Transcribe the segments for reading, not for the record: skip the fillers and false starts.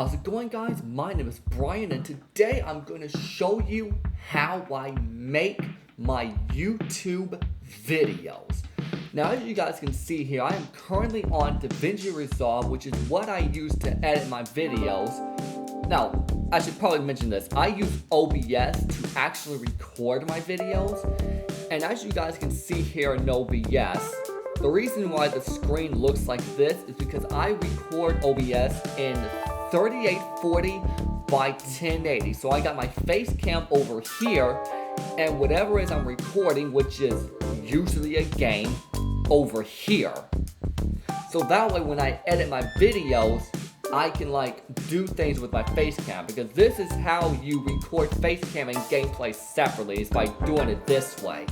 How's it going, guys? My name is Brian, and today I'm going to show you how I make my YouTube videos. Now, as you guys can see here, I am currently on DaVinci Resolve, which is what I use to edit my videos. Now, I should probably mention this. I use OBS to actually record my videos, and as you guys can see here in OBS, the reason why the screen looks like this is because I record OBS in 3840 by 1080. So I got my FaceCam over here, and whatever it is I'm recording, which is usually a game, over here. So that way when I edit my videos, I can do things with my FaceCam, because this is how you record FaceCam and gameplay separately, is by doing it this way.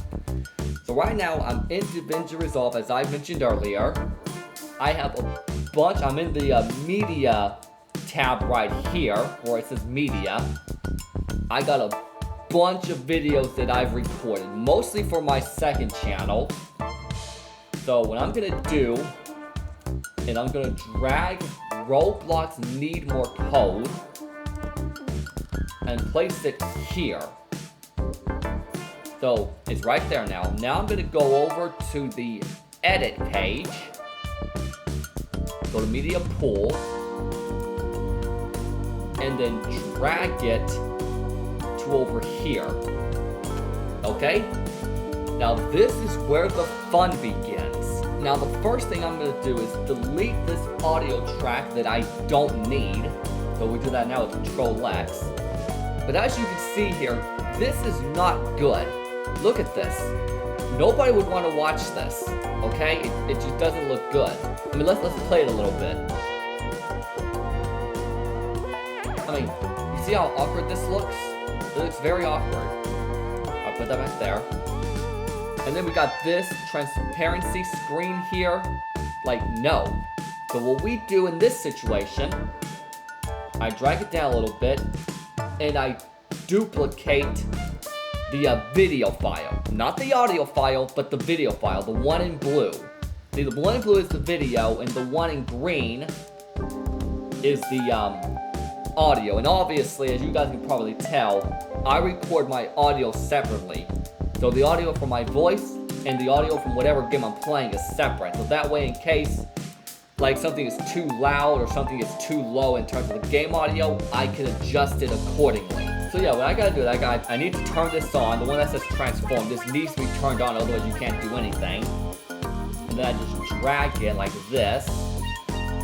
So right now I'm in DaVinci Resolve, as I mentioned earlier. I have a bunch, I'm in the media tab right here, where it says media. I got a bunch of videos that I've recorded, mostly for my second channel. So what I'm gonna do, and I'm gonna drag Roblox Need More Code and place it here. So it's right there now. Now I'm gonna go over to the edit page, go to media pool, and then drag it to over here. Okay? Now this is where the fun begins. Now the first thing I'm gonna do is delete this audio track that I don't need. So we do that now with Control X. But as you can see here, this is not good. Look at this. Nobody would want to watch this. Okay? It just doesn't look good. I mean, let's play it a little bit. I mean, you see how awkward this looks? It looks very awkward. I'll put that back there. And then we got this transparency screen here. No. So what we do in this situation, I drag it down a little bit, and I duplicate the video file. Not the audio file, but the video file, the one in blue. See, the one in blue is the video, and the one in green is the audio. And obviously, as you guys can probably tell, I record my audio separately. So the audio from my voice and the audio from whatever game I'm playing is separate. So that way, in case something is too loud or something is too low in terms of the game audio, I can adjust it accordingly. So yeah, what I gotta do is I need to turn this on. The one that says transform, this needs to be turned on, otherwise you can't do anything. And then I just drag it like this.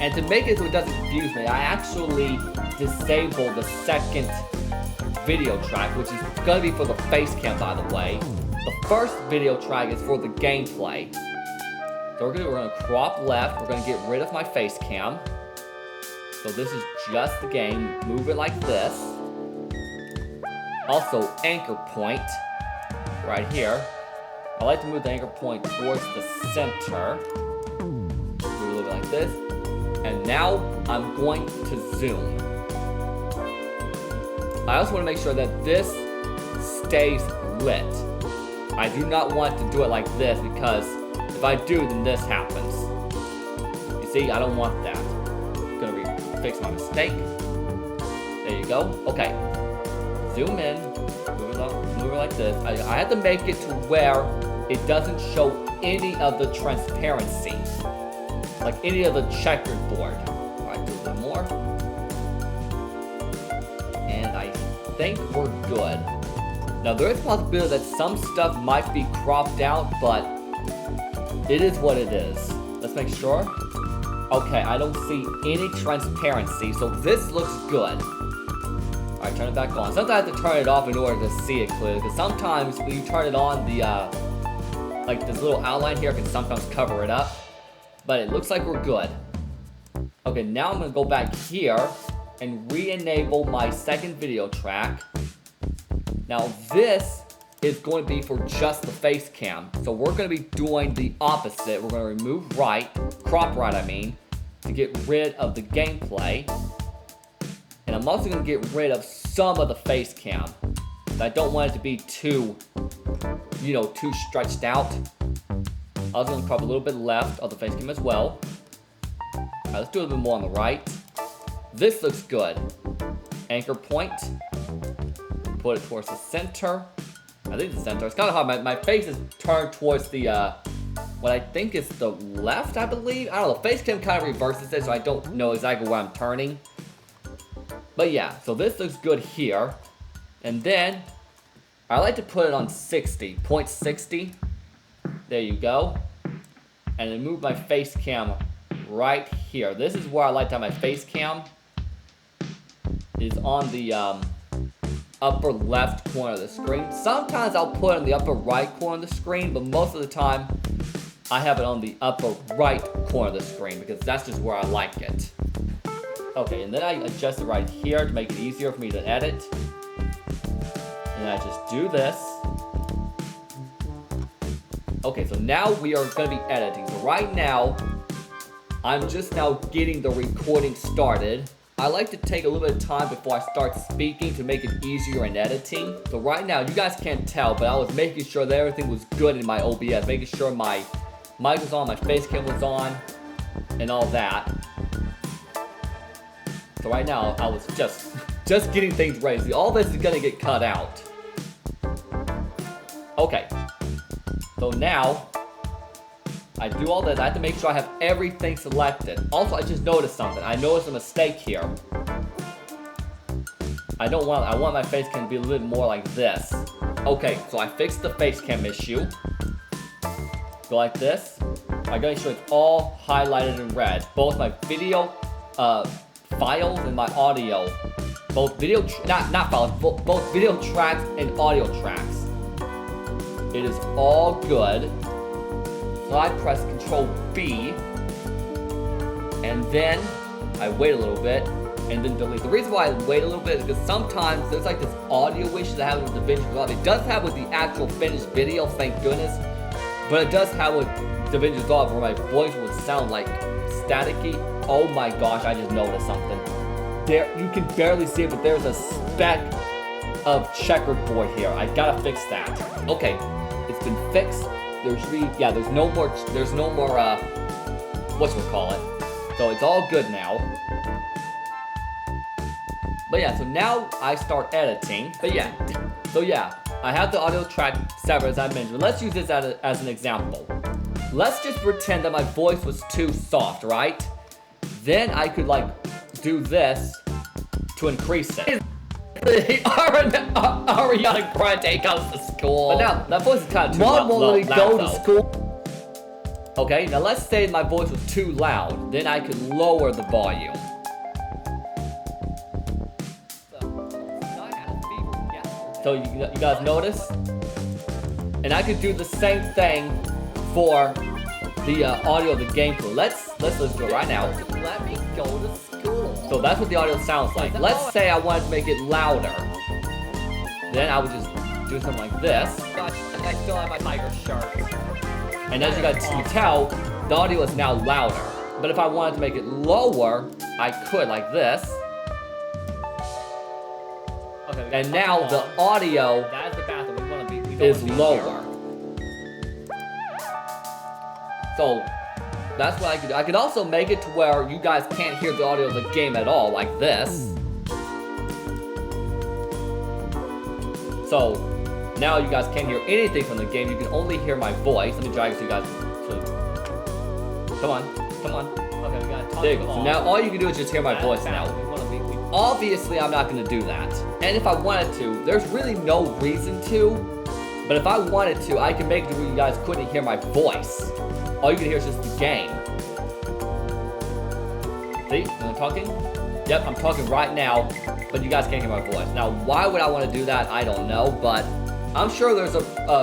And to make it so it doesn't confuse me, I actually disable the second video track, which is gonna be for the FaceCam, by the way. The first video track is for the gameplay. So we're gonna crop left, we're gonna get rid of my FaceCam. So this is just the game, move it like this. Also, anchor point, right here. I like to move the anchor point towards the center. Do a little bit like this. And now I'm going to zoom. I also want to make sure that this stays lit. I do not want to do it like this, because if I do, then this happens. You see, I don't want that. I'm gonna fix my mistake. There you go. Okay. Zoom in, move it like this. I have to make it to where it doesn't show any of the transparency, like any of the checkerboard. Alright, do a little more. And I think we're good. Now there is a possibility that some stuff might be cropped out, but it is what it is. Let's make sure. Okay, I don't see any transparency, so this looks good. Alright, turn it back on. Sometimes I have to turn it off in order to see it clearly, because sometimes when you turn it on, the this little outline here can sometimes cover it up. But it looks like we're good. Okay, now I'm gonna go back here and re-enable my second video track. Now this is going to be for just the FaceCam. So we're gonna be doing the opposite. We're gonna remove right, crop right I mean, to get rid of the gameplay. And I'm also going to get rid of some of the FaceCam. I don't want it to be too, too stretched out. I was going to crop a little bit left of the FaceCam as well. Alright, let's do a little bit more on the right. This looks good. Anchor point. Put it towards the center. I think the center. It's kind of hard. My face is turned towards the, what I think is the left, I believe. I don't know. FaceCam kind of reverses it, so I don't know exactly where I'm turning. But yeah, so this looks good here. And then, I like to put it on 60. 0.60. There you go. And then move my FaceCam right here. This is where I like to have my FaceCam. Is on the upper left corner of the screen. Sometimes I'll put it on the upper right corner of the screen, but most of the time I have it on the upper right corner of the screen because that's just where I like it. Okay, and then I adjust it right here to make it easier for me to edit. And I just do this. Okay, so now we are going to be editing. So right now, I'm just now getting the recording started. I like to take a little bit of time before I start speaking to make it easier in editing. So right now, you guys can't tell, but I was making sure that everything was good in my OBS, making sure my mic was on, my FaceCam was on, and all that. So right now, I was just getting things ready. See, all this is gonna get cut out. Okay. So now, I do all this. I have to make sure I have everything selected. Also, I just noticed something. I noticed a mistake here. I want my FaceCam to be a little bit more like this. Okay, so I fixed the FaceCam issue. Go like this. I gotta make sure it's all highlighted in red. Both my video files and my audio. Both video, not files, both video tracks and audio tracks. It is all good. So I press Control B, and then I wait a little bit, and then delete. The reason why I wait a little bit is because sometimes there's like this audio issue that happens with DaVinci Resolve. It does have with the actual finished video, thank goodness, but it does have with DaVinci Resolve where my voice would sound like staticky. Oh my gosh, I just noticed something. There, you can barely see it, but there's a speck of checkerboard here. I gotta fix that. Okay, it's been fixed. There's no more, whatchamacallit. So it's all good now. But yeah, so now I start editing. But yeah, so yeah, I have the audio track separate as I mentioned. Let's use this as an example. Let's just pretend that my voice was too soft, right? Then I could like do this to increase it. Ariana Grande goes to school. But now, that voice is kind of too loud. Mom won't go to school. Okay, now let's say my voice was too loud. Then I could lower the volume. So you guys notice? And I could do the same thing for the audio of the gameplay. Let's listen to it right now. Let me go to school. So that's what the audio sounds like. Let's say I wanted to make it louder. Then I would just do something like this. I still have my tiger shirt. And as you guys can tell, the audio is now louder. But if I wanted to make it lower, I could like this. Okay, and now the audio is lower. So that's what I could do. I could also make it to where you guys can't hear the audio of the game at all, like this. So now you guys can't hear anything from the game. You can only hear my voice. Let me drag it so you guys can. Come on. Okay, we gotta talk. There you go. So now all you can do is just hear my voice now. Obviously, I'm not gonna do that. And if I wanted to, there's really no reason to. But if I wanted to, I can make it where you guys couldn't hear my voice. All you can hear is just the game. See? I'm talking? Yep, I'm talking right now, but you guys can't hear my voice. Now, why would I want to do that? I don't know, but I'm sure there's a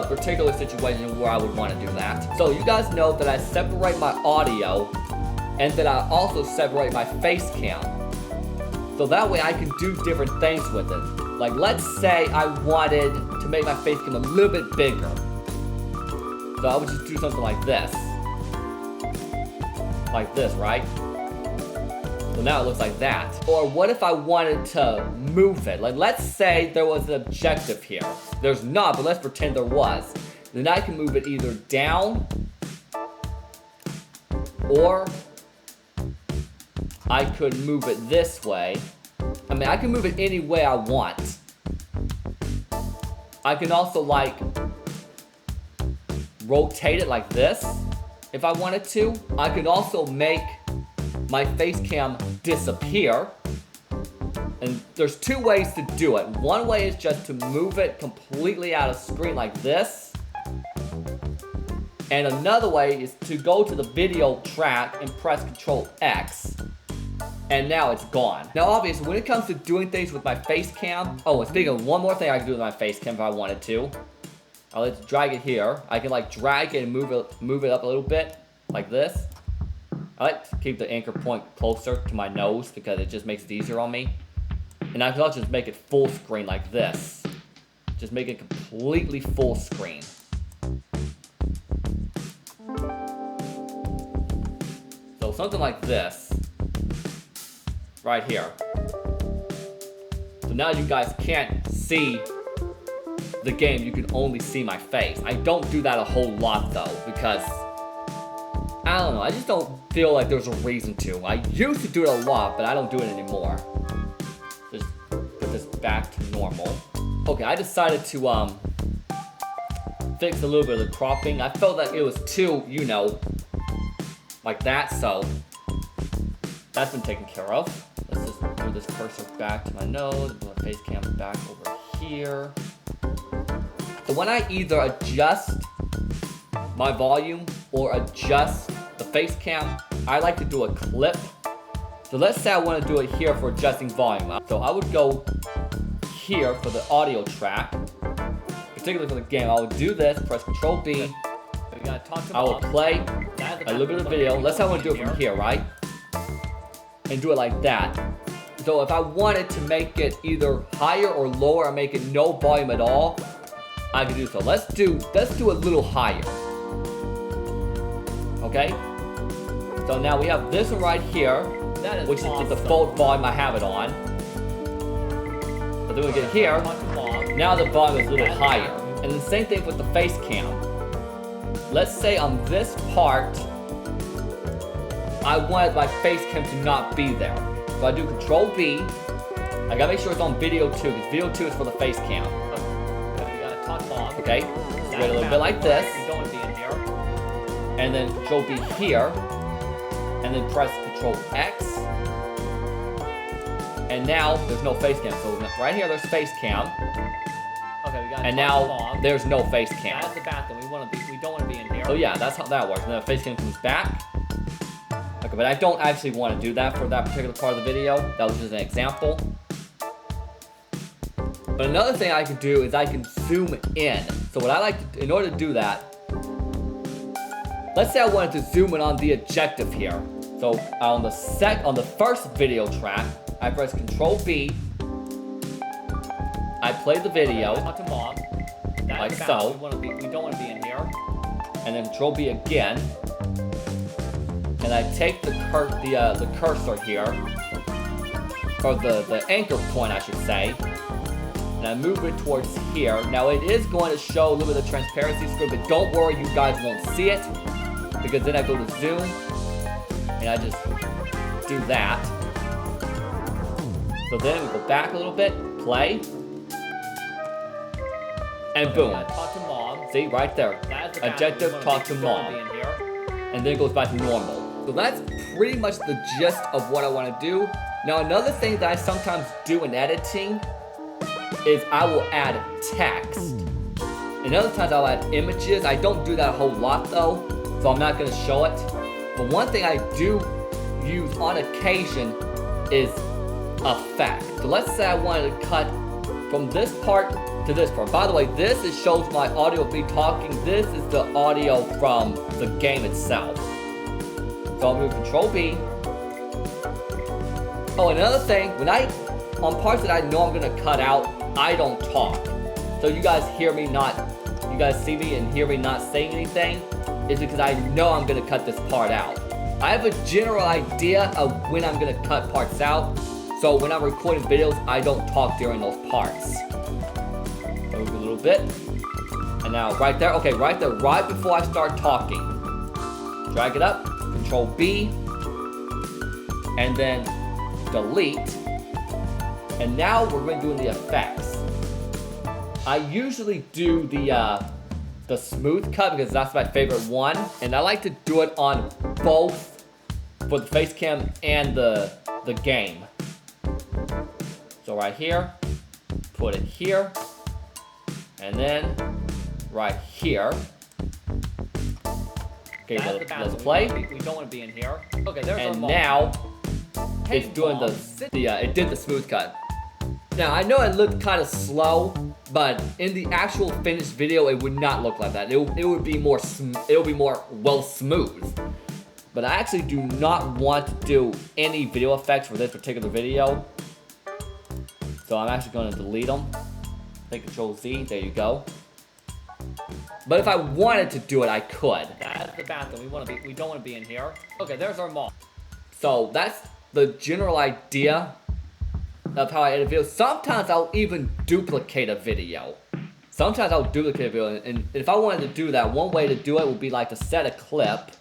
particular situation where I would want to do that. So you guys know that I separate my audio, and that I also separate my FaceCam. So that way I can do different things with it. Like, let's say I wanted to make my FaceCam a little bit bigger. So I would just do something like this. Like this, right? So now it looks like that. Or what if I wanted to move it? Like, let's say there was an objective here. There's not, but let's pretend there was. Then I can move it either down or I could move it this way. I mean, I can move it any way I want. I can also like rotate it like this if I wanted to. I could also make my FaceCam disappear. And there's two ways to do it. One way is just to move it completely out of screen like this. And another way is to go to the video track and press Ctrl X. And now it's gone. Now obviously when it comes to doing things with my FaceCam, oh, and speaking of one more thing I can do with my FaceCam if I wanted to. I'll let's drag it here. I can like drag it and move it up a little bit, like this. I like to keep the anchor point closer to my nose because it just makes it easier on me. And I can also just make it full screen like this. Just make it completely full screen. So something like this. Right here. So now you guys can't see the game, you can only see my face. I don't do that a whole lot though, because I don't know, I just don't feel like there's a reason to. I used to do it a lot, but I don't do it anymore. Just put this back to normal. Okay, I decided to fix a little bit of the cropping. I felt that it was too, you know, like that, so that's been taken care of. Let's just move this cursor back to my nose, move my FaceCam back over here. So when I either adjust my volume or adjust the FaceCam, I like to do a clip. So let's say I want to do it here for adjusting volume. So I would go here for the audio track, particularly for the game. I would do this, press Ctrl B. I will play a little bit of the video. Let's say I want to do it from here, right? And do it like that. So if I wanted to make it either higher or lower or make it no volume at all, I can do so. Let's do a little higher. Okay? So now we have this one right here, which is the default volume I have it on. So then we get here. Now the volume is a little higher. And the same thing with the FaceCam. Let's say on this part, I wanted my FaceCam to not be there. So I do Ctrl V. I gotta make sure it's on video 2, because video 2 is for the FaceCam. Okay, so wait a little bit like this. And then Ctrl V here. And then press Ctrl X. And now there's no FaceCam. So right here there's FaceCam. Okay, we got. And now there's no FaceCam. That's the bathroom. We don't want to be in here. So yeah, that's how that works. And then the FaceCam comes back. Okay, but I don't actually want to do that for that particular part of the video. That was just an example. But another thing I can do is I can zoom in. So what I like to, in order to do that, let's say I wanted to zoom in on the objective here. So on the first video track, I press Ctrl V. I play the video, like so. We don't want to be in here. And then Ctrl V again. And I take the cursor here, or the anchor point I should say, and I move it towards here. Now it is going to show a little bit of transparency screen, but don't worry, you guys won't see it, because then I go to zoom, and I just do that. So then we go back a little bit, play, and boom. Talk to mom. See, right there. Objective, talk to mom. And then it goes back to normal. So that's pretty much the gist of what I want to do. Now another thing that I sometimes do in editing is I will add text. And other times I'll add images. I don't do that a whole lot though, so I'm not going to show it. But one thing I do use on occasion is effect. So let's say I wanted to cut from this part to this part. By the way, this shows my audio of me talking. This is the audio from the game itself. So I'll move Ctrl B. Oh, another thing, on parts that I know I'm gonna cut out, I don't talk. So you guys see me and hear me not saying anything, is because I know I'm gonna cut this part out. I have a general idea of when I'm gonna cut parts out, so when I'm recording videos, I don't talk during those parts. Move a little bit. And now right there, okay, right there, right before I start talking. Drag it up, Control B. and then delete. And now we're going to do the effects. I usually do the smooth cut because that's my favorite one, and I like to do it on both for the FaceCam and the game. So right here, put it here, and then right here. Okay, let's play. We don't want to be in here. Okay, there's and our now Hey, it's doing Mom, it did the smooth cut. Now I know it looked kind of slow, but in the actual finished video, it would not look like that. It would be more well smooth. But I actually do not want to do any video effects for this particular video, so I'm actually going to delete them. Hit Control Z. There you go. But if I wanted to do it, I could. That's the bathroom. We don't want to be in here. Okay, there's our mom. So that's the general idea of how I edit videos. Sometimes I'll even duplicate a video. And if I wanted to do that, one way to do it would be like to set a clip.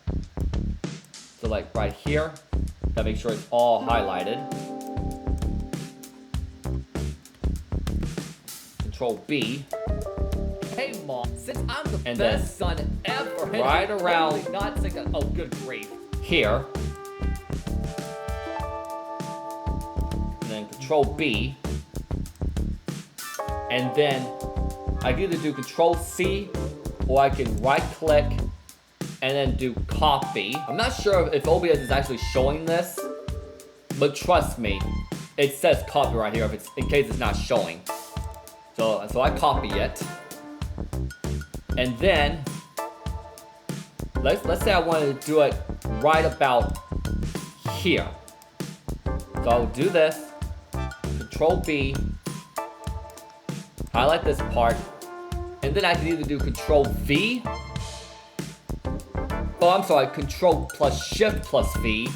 So like right here, gotta make sure it's all highlighted. Control B. Hey, Mom, since I'm the And best son ever, right around not thinking, oh, good grief. here. And then Control B. And then I can either do Control C or I can right click and then do copy. I'm not sure if OBS is actually showing this, but trust me, it says copy right here in case it's not showing. So I copy it. And then let's say I wanted to do it right about here. So I'll do this, Control B, highlight this part, and then I can either do Control V, Control plus Shift plus V,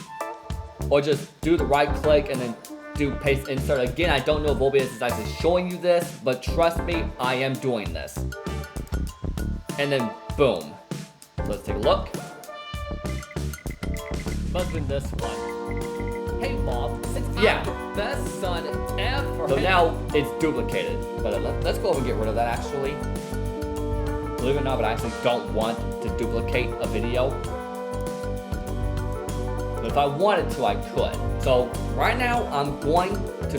or just do the right click and then do paste insert. Again, I don't know if OBS is actually showing you this, but trust me, I am doing this. And then boom. So let's take a look. Must have been this one. Hey, Mom, since Yeah. I'm the best son ever. So now it's duplicated. But let's go over and get rid of that actually. Believe it or not, but I actually don't want to duplicate a video. But if I wanted to, I could. So right now, I'm going to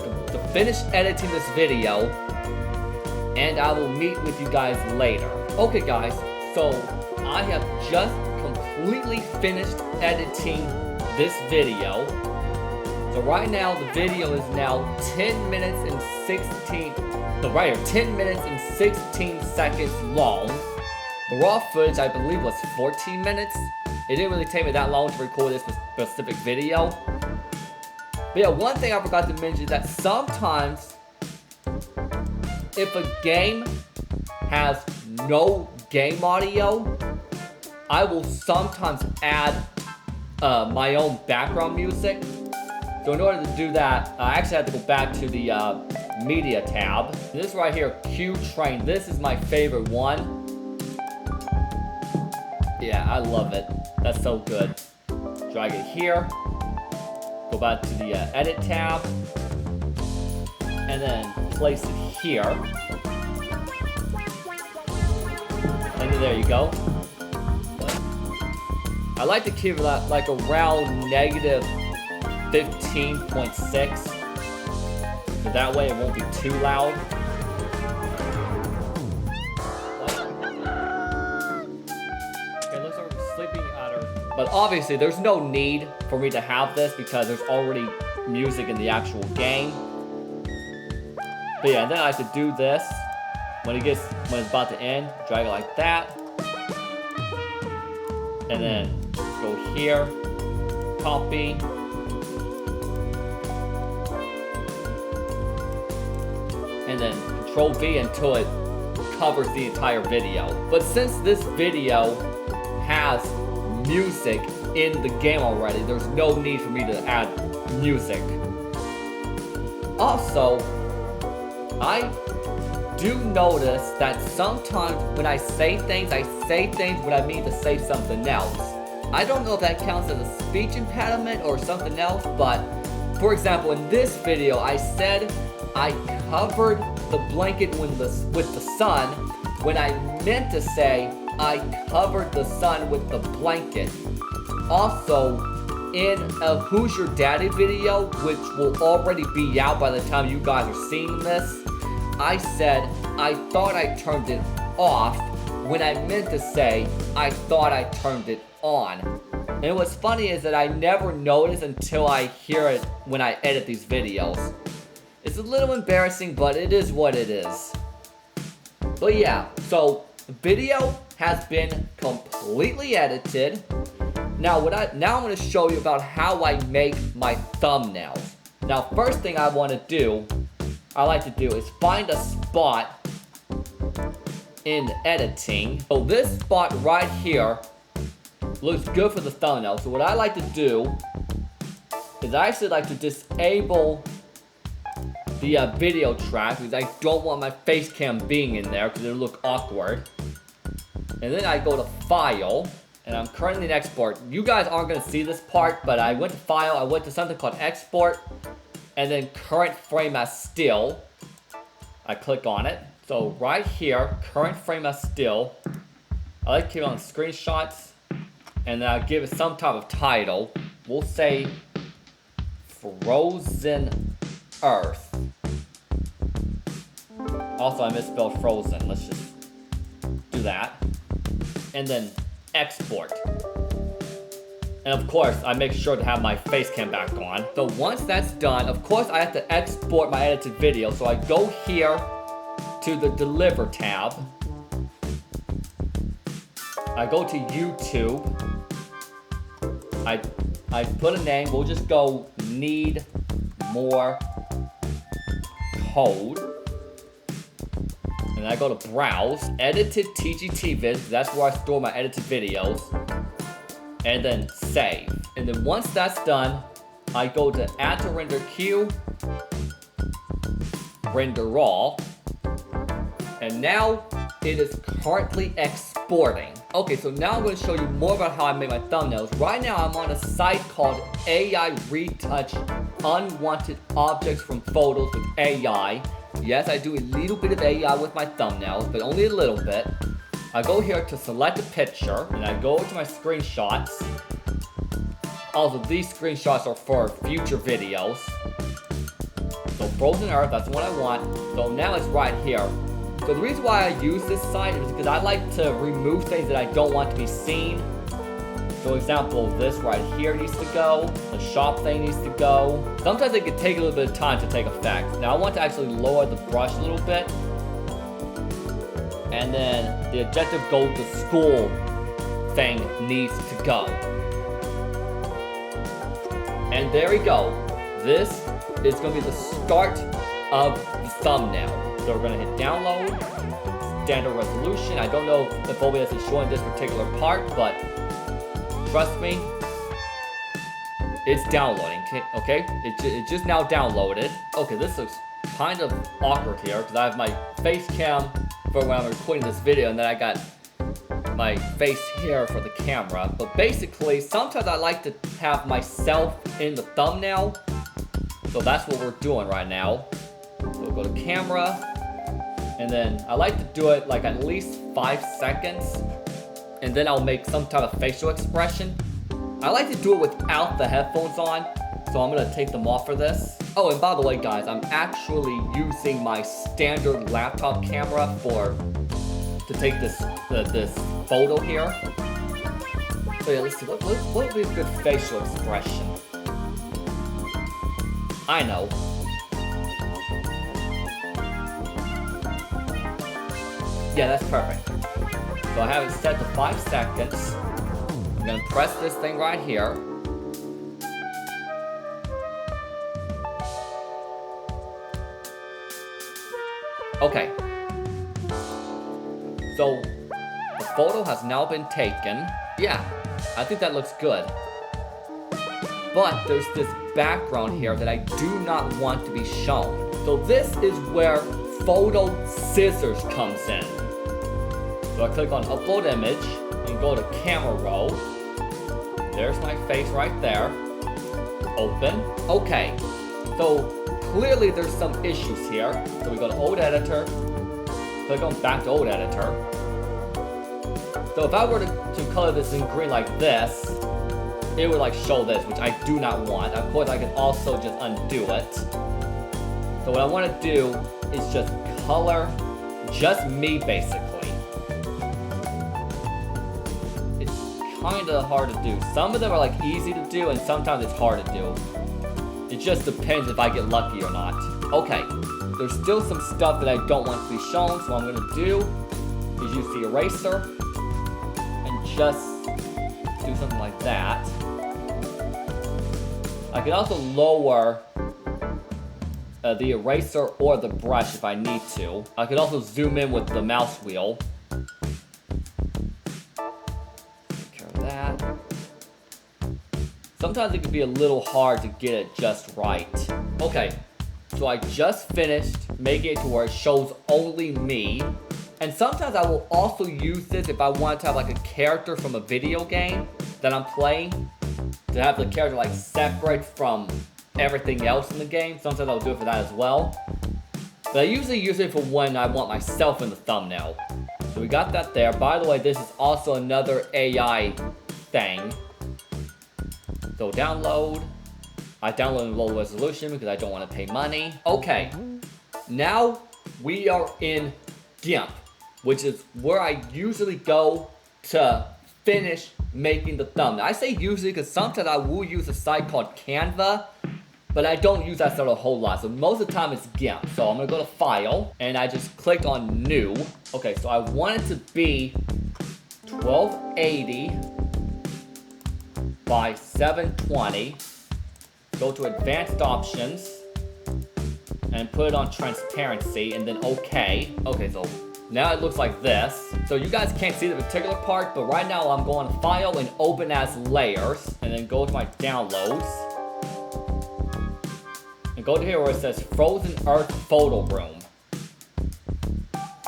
finish editing this video, and I will meet with you guys later. Okay guys, so I have just completely finished editing this video. So right now, the video is now 10 minutes and 16 seconds long. The raw footage, I believe, was 14 minutes. It didn't really take me that long to record this specific video. But yeah, one thing I forgot to mention is that sometimes, if a game has no game audio, I will sometimes add my own background music. So in order to do that, I actually have to go back to the media tab. This right here, Q Train, this is my favorite one. Yeah, I love it. That's so good. Drag it here. Go back to the edit tab. And then place it here. And then there you go. I like to keep that like around negative 15.6. So that way it won't be too loud. Okay, looks like we're sleeping at her. But obviously there's no need for me to have this because there's already music in the actual game. But yeah, and then I have to do this. When it's about to end, drag it like that. And then go here, copy. And then Control V until it covers the entire video. But since this video has music in the game already, there's no need for me to add music. Also, I do notice that sometimes when I say things when I mean to say something else. I don't know if that counts as a speech impediment or something else, but for example, in this video, I said I covered the blanket with the sun when I meant to say I covered the sun with the blanket. Also, in a Who's Your Daddy video, which will already be out by the time you guys are seeing this, I said I thought I turned it off when I meant to say I thought I turned it on. And what's funny is that I never notice until I hear it when I edit these videos. It's a little embarrassing, but it is what it is. But yeah, so the video has been completely edited. Now I'm going to show you about how I make my thumbnails. Now first thing I like to do is find a spot in editing. So this spot right here looks good for the thumbnail. So what I like to do is I actually like to disable the video track because I don't want my face cam being in there because it'll look awkward. And then I go to File, and I'm currently in Export. You guys aren't going to see this part, but I went to File, I went to something called Export, and then Current Frame as Still. I click on it. So right here, Current Frame as Still. I like to keep it on screenshots, and then I give it some type of title. We'll say Frozen Earth. Also, I misspelled frozen. Let's just do that. And then export. And of course, I make sure to have my face cam back on. So once that's done, of course, I have to export my edited video. So I go here to the Deliver tab. I go to YouTube. I put a name. We'll just go Need More Code. And I go to Browse, Edited TGT Vids, that's where I store my edited videos, and then Save. And then once that's done, I go to Add to Render Queue, Render All, and now it is currently exporting. Okay, so now I'm going to show you more about how I make my thumbnails. Right now I'm on a site called AI Retouch Unwanted Objects from Photos with AI. Yes, I do a little bit of AI with my thumbnails, but only a little bit. I go here to select a picture, and I go to my screenshots. Also, these screenshots are for future videos. So Frozen Earth, that's what I want. So now it's right here. So the reason why I use this site is because I like to remove things that I don't want to be seen. So example, this right here needs to go, the shop thing needs to go. Sometimes it can take a little bit of time to take effect. Now I want to actually lower the brush a little bit. And then the objective go to school thing needs to go. And there we go. This is going to be the start of the thumbnail. So we're going to hit download, standard resolution. I don't know if OBS is showing this particular part, but trust me, it's downloading, okay? It just now downloaded. Okay, this looks kind of awkward here because I have my face cam for when I'm recording this video, and then I got my face here for the camera. But basically, sometimes I like to have myself in the thumbnail. So that's what we're doing right now. So we'll go to camera, and then I like to do it like at least 5 seconds. And then I'll make some type of facial expression. I like to do it without the headphones on, so I'm gonna take them off for this. Oh, and by the way guys, I'm actually using my standard laptop camera to take this photo here. So yeah, let's see, what would be a good facial expression? I know. Yeah, that's perfect. So I have it set to 5 seconds. I'm gonna press this thing right here. Okay. So the photo has now been taken. Yeah, I think that looks good. But there's this background here that I do not want to be shown. So this is where photo scissors comes in. So I click on upload image and go to camera roll. there's my face right there. Open. Okay, so clearly there's some issues here. So we go to old editor, click on back to old editor. So if I were to color this in green like this, it would like show this, which I do not want. Of course, I can also just undo it. So what I want to do is just color just me, basically. It's kind of hard to do. Some of them are like easy to do, and sometimes it's hard to do. It just depends if I get lucky or not. Okay, there's still some stuff that I don't want to be shown, so what I'm going to do is use the eraser and just do something like that. I can also lower the eraser or the brush if I need to. I could also zoom in with the mouse wheel. Take care of that. Sometimes it can be a little hard to get it just right. Okay, so I just finished making it to where it shows only me. And sometimes I will also use this if I want to have like a character from a video game that I'm playing, to have the character like separate from everything else in the game. Sometimes I'll do it for that as well. But I usually use it for when I want myself in the thumbnail. So we got that there. By the way, this is also another AI thing. So download. I downloaded in low resolution because I don't want to pay money. Okay, now we are in Gimp, which is where I usually go to finish making the thumbnail. I say usually because sometimes I will use a site called Canva, but I don't use that sort of a whole lot. So most of the time it's Gimp. So I'm gonna go to File, and I just clicked on New. Okay, so I want it to be 1280 by 720. Go to Advanced Options, and put it on Transparency, and then OK. Okay, so now it looks like this. So you guys can't see the particular part, but right now I'm going to File and Open as Layers, and then go to my Downloads. And go to here where it says Frozen Earth Photo Room.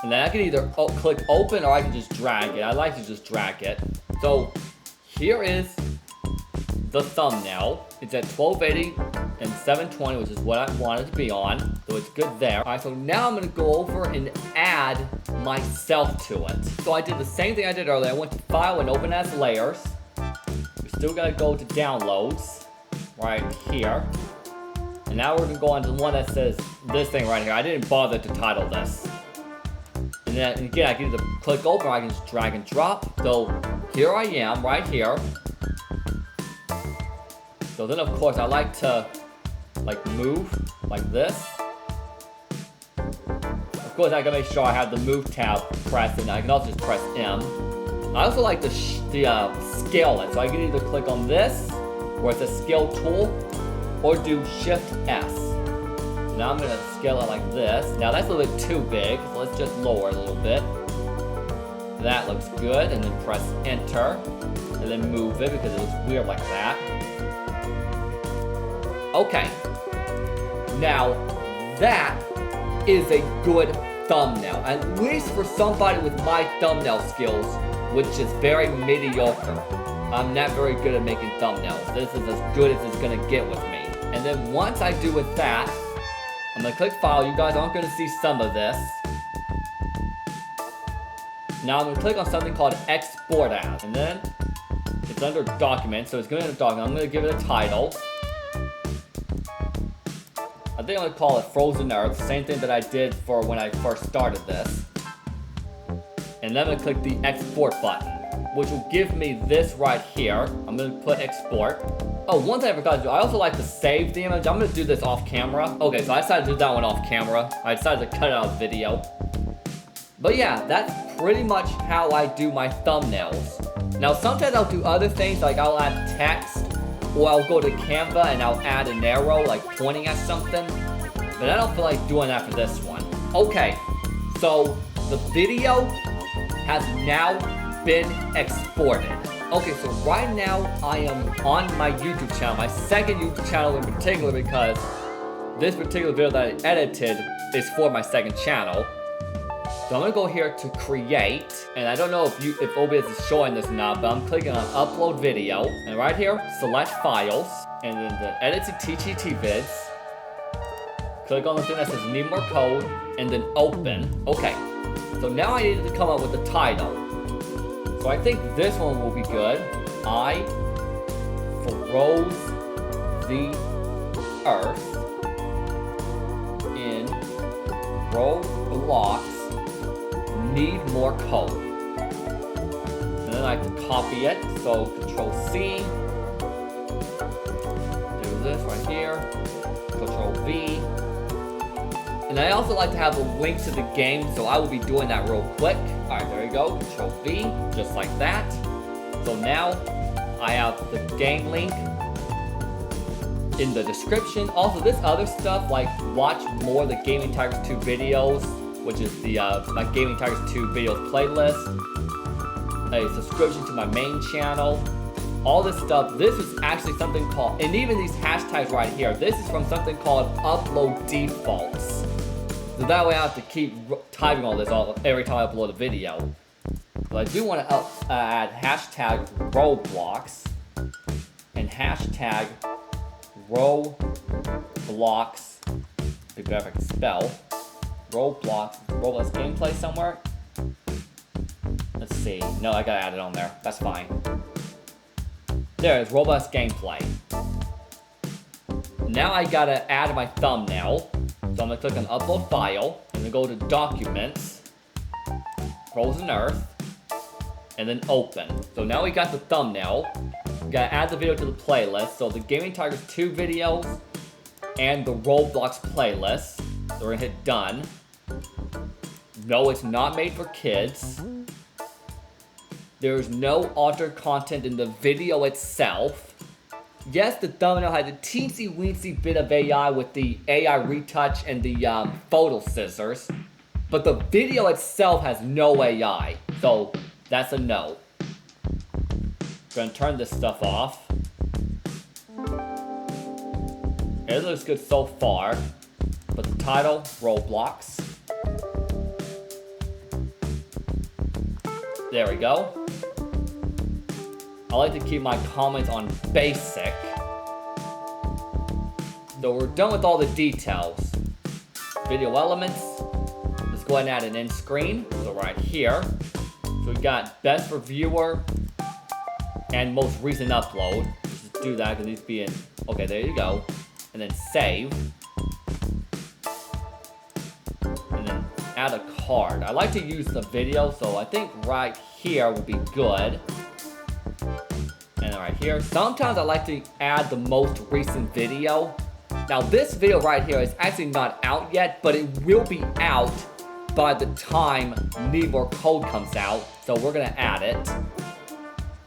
And then I can either click Open or I can just drag it. I like to just drag it. So here is the thumbnail. It's at 1280 and 720, which is what I want it to be on. So it's good there. Alright, so now I'm going to go over and add myself to it. So I did the same thing I did earlier. I went to File and Open as Layers. We still got to go to Downloads right here. And now we're going to go on to the one that says this thing right here. I didn't bother to title this. And then again, I can either click Open or I can just drag and drop. So here I am right here. So then of course I like to like move like this. Of course I gotta make sure I have the move tab pressed, and I can also just press M. I also like the scale it, so I can either click on this where it's a scale tool, or do Shift S. So now I'm gonna scale it like this. Now that's a little bit too big, so let's just lower it a little bit. That looks good, and then press Enter, and then move it because it looks weird like that. Okay, now that is a good thumbnail, at least for somebody with my thumbnail skills, which is very mediocre. I'm not very good at making thumbnails. This is as good as it's gonna get with me. And then once I do with that, I'm gonna click File. You guys aren't gonna see some of this. Now I'm gonna click on something called Export As, and then it's under Document, so it's going to Document. I'm gonna give it a title. I think I'm gonna call it Frozen Earth, same thing that I did for when I first started this. And then I'm gonna click the Export button, which will give me this right here. I'm gonna put Export. Oh, one thing I forgot to do, I also like to save the image. I'm gonna do this off camera. Okay, so I decided to do that one off camera. I decided to cut it out of the video. But yeah, that's pretty much how I do my thumbnails. Now sometimes I'll do other things, like I'll add text, or I'll go to Canva and I'll add an arrow like pointing at something. But I don't feel like doing that for this one. Okay, so the video has now been exported. Okay, so right now I am on my YouTube channel, my second YouTube channel in particular, because this particular video that I edited is for my second channel. So I'm gonna go here to create, and I don't know if OBS is showing this or not, but I'm clicking on upload video, and right here, select files, and then the edit to TGT vids. Click on the thing that says need more code, and then open. Okay, so now I need to come up with the title. So I think this one will be good. I froze the earth in Roblox, need more code. And then I have to copy it, so Control C, do this right here, Control V. And I also like to have a link to the game, so I will be doing that real quick. Alright, there you go, Control V, just like that. So now, I have the game link in the description. Also, this other stuff, like watch more of the Gaming Tigerz 2 videos, which is the my Gaming Tigerz 2 videos playlist, a subscription to my main channel, all this stuff. This is actually something called, and even these hashtags right here, this is from something called upload defaults. So that way I have to keep typing all this every time I upload a video. But I do want to add hashtag Roblox and hashtag Roblox, be better if I can spell, Roblox gameplay somewhere. Let's see, no, I gotta add it on there, that's fine. There it is, Roblox gameplay. Now I gotta add my thumbnail, so I'm gonna click on upload file, and then go to documents, frozen earth, and then open. So now we got the thumbnail. We gotta add the video to the playlist. So the Gaming Tigerz 2 videos and the Roblox playlist. So we're gonna hit done. No, it's not made for kids. There's no altered content in the video itself. Yes, the thumbnail has a teensy weensy bit of AI with the AI retouch and the photo scissors, but the video itself has no AI. So that's a no. Gonna turn this stuff off. It looks good so far, but the title, Roblox. There we go. I like to keep my comments on basic. So we're done with all the details. Video elements. Let's go ahead and add an end screen. So right here. So we got best for viewer and most recent upload. Just do that because it needs to be in. Okay, there you go. And then save. And then add a card. I like to use the video, so I think right here will be good. And then right here. Sometimes I like to add the most recent video. Now this video right here is actually not out yet, but it will be out by the time Need More Code comes out. So we're gonna add it.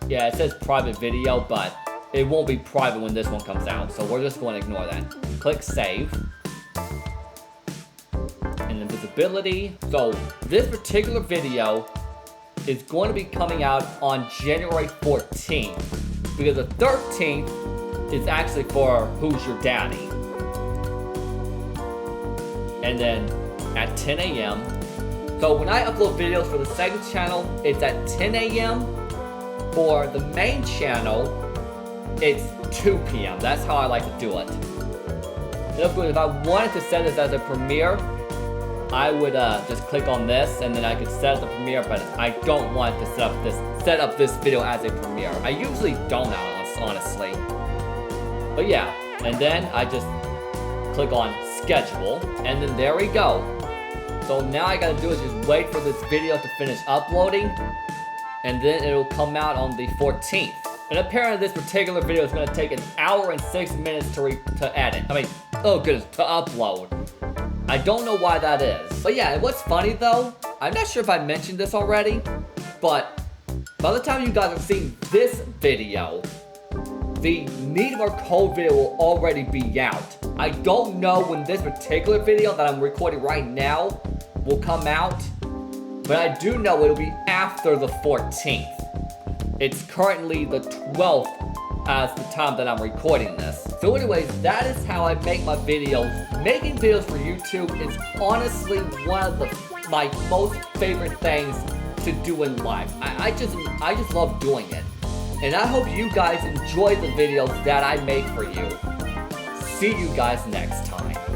Yeah, it says private video, but it won't be private when this one comes out. So we're just going to ignore that. Click save. And then visibility. So this particular video is going to be coming out on January 14th. Because the 13th is actually for Who's Your Daddy. And then at 10 a.m. So when I upload videos for the second channel, it's at 10 a.m. For the main channel, it's 2 p.m. That's how I like to do it. And of course, if I wanted to set this as a premiere, I would just click on this and then I could set up the premiere, but I don't want to set up this video as a premiere. I usually don't, honestly. But yeah, and then I just click on schedule, and then there we go. So now I gotta do is just wait for this video to finish uploading, and then it'll come out on the 14th. And apparently this particular video is gonna take 1 hour and 6 minutes to edit. I mean, oh goodness, to upload. I don't know why that is. But yeah, and what's funny though, I'm not sure if I mentioned this already, but by the time you guys are seeing this video, the Need More Code video will already be out. I don't know when this particular video that I'm recording right now will come out, but I do know it'll be after the 14th. It's currently the 12th as the time that I'm recording this. So anyways, that is how I make my videos. Making videos for YouTube is honestly one of the my most favorite things to do in life. I just love doing it. And I hope you guys enjoy the videos that I make for you. See you guys next time.